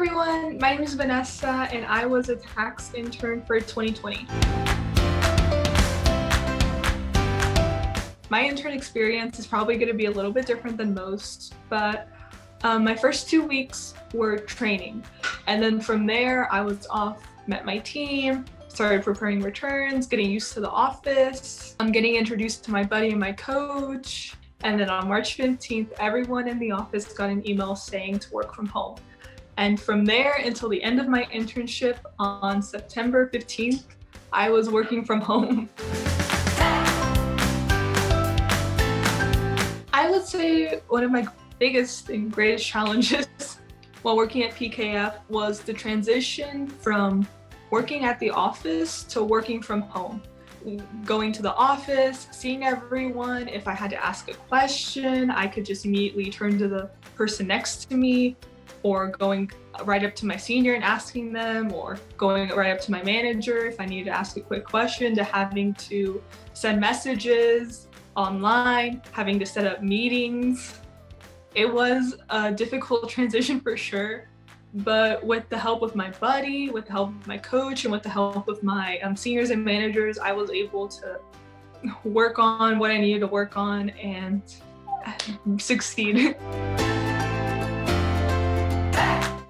everyone, my name is Vanessa and I was a tax intern for 2020. My intern experience is probably going to be a little bit different than most, but my first 2 weeks were training. And then from there, I was off, met my team, started preparing returns, getting used to the office. I'm getting introduced to my buddy and my coach. And then on March 15th, everyone in the office got an email saying to work from home. And from there until the end of my internship on September 15th, I was working from home. I would say one of my biggest and greatest challenges while working at PKF was the transition from working at the office to working from home. Going to the office, seeing everyone. If I had to ask a question, I could just immediately turn to the person next to me, or going right up to my senior and asking them, or going right up to my manager if I needed to ask a quick question, to having to send messages online, having to set up meetings. It was a difficult transition for sure, but with the help of my buddy, with the help of my coach, and with the help of my seniors and managers, I was able to work on what I needed to work on and succeed.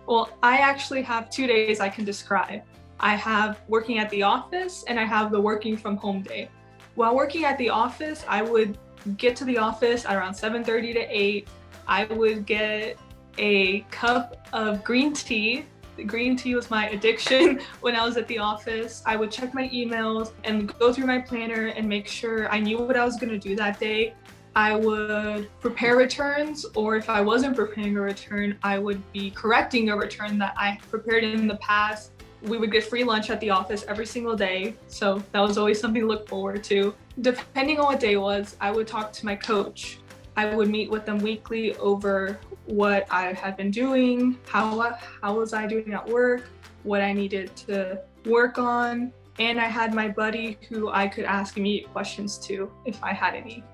Well, I actually have 2 days I can describe. I have working at the office and I have the working from home day. While working at the office, I would get to the office at around 7:30 to 8. I would get a cup of green tea. The green tea was my addiction when I was at the office. I would check my emails and go through my planner and make sure I knew what I was going to do that day. I would prepare returns, or if I wasn't preparing a return, I would be correcting a return that I prepared in the past. We would get free lunch at the office every single day, so that was always something to look forward to. Depending on what day it was, I would talk to my coach. I would meet with them weekly over what I had been doing, how was I doing at work, what I needed to work on, and I had my buddy who I could ask immediate questions to if I had any.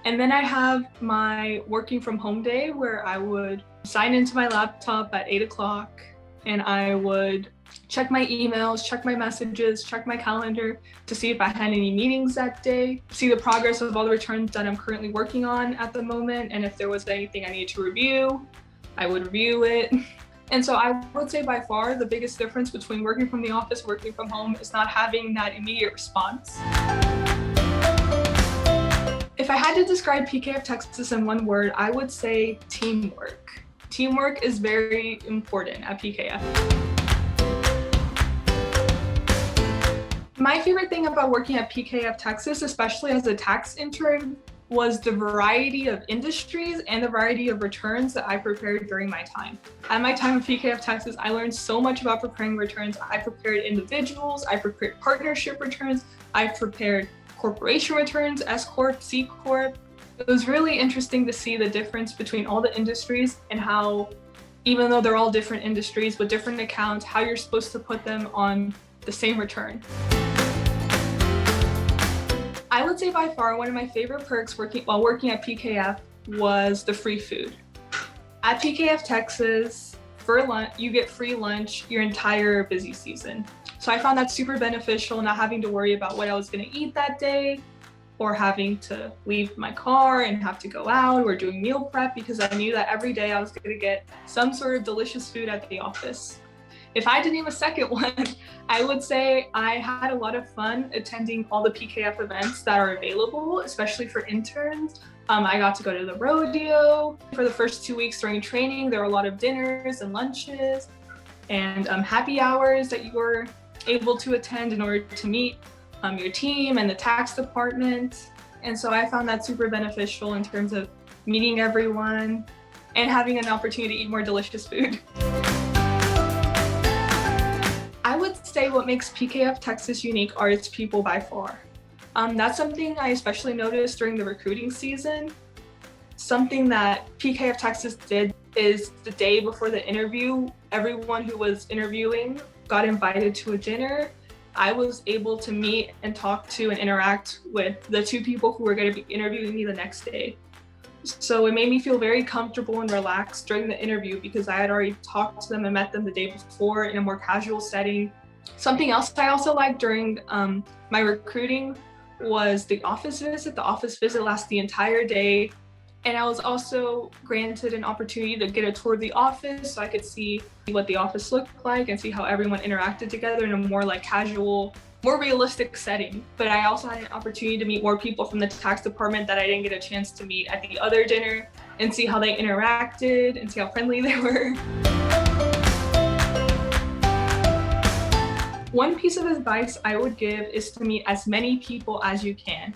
And then I have my working from home day, where I would sign into my laptop at 8 o'clock and I would check my emails, check my messages, check my calendar to see if I had any meetings that day, see the progress of all the returns that I'm currently working on at the moment, and if there was anything I needed to review, I would review it. And so I would say by far the biggest difference between working from the office and working from home is not having that immediate response. If I had to describe PKF Texas in one word, I would say teamwork. Teamwork is very important at PKF. My favorite thing about working at PKF Texas, especially as a tax intern, was the variety of industries and the variety of returns that I prepared during my time. At my time at PKF Texas, I learned so much about preparing returns. I prepared individuals, I prepared partnership returns, I prepared corporation returns, S Corp, C Corp. It was really interesting to see the difference between all the industries and how, even though they're all different industries with different accounts, how you're supposed to put them on the same return. I would say by far one of my favorite perks while working at PKF was the free food. At PKF Texas, for lunch, you get free lunch your entire busy season. So I found that super beneficial, not having to worry about what I was going to eat that day, or having to leave my car and have to go out, or doing meal prep, because I knew that every day I was going to get some sort of delicious food at the office. If I had to name a second one, I would say I had a lot of fun attending all the PKF events that are available, especially for interns. I got to go to the rodeo. For the first 2 weeks during training, there were a lot of dinners and lunches and happy hours that you were able to attend in order to meet your team and the tax department. And so I found that super beneficial in terms of meeting everyone and having an opportunity to eat more delicious food. I would say what makes PKF Texas unique are its people by far. That's something I especially noticed during the recruiting season. Something that PKF Texas did is the day before the interview, everyone who was interviewing got invited to a dinner. I was able to meet and talk to and interact with the 2 people who were going to be interviewing me the next day. So it made me feel very comfortable and relaxed during the interview because I had already talked to them and met them the day before in a more casual setting. Something else I also liked during my recruiting was the office visit. The office visit lasted the entire day. And I was also granted an opportunity to get a tour of the office so I could see what the office looked like and see how everyone interacted together in a more like casual, more realistic setting. But I also had an opportunity to meet more people from the tax department that I didn't get a chance to meet at the other dinner and see how they interacted and see how friendly they were. One piece of advice I would give is to meet as many people as you can.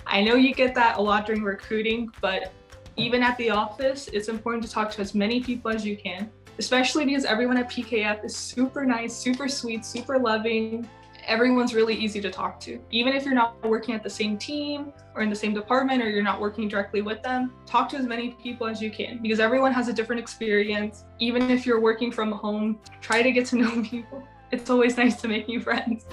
I know you get that a lot during recruiting, but even at the office, it's important to talk to as many people as you can, especially because everyone at PKF is super nice, super sweet, super loving. Everyone's really easy to talk to. Even if you're not working at the same team or in the same department or you're not working directly with them, talk to as many people as you can because everyone has a different experience. Even if you're working from home, try to get to know people. It's always nice to make new friends.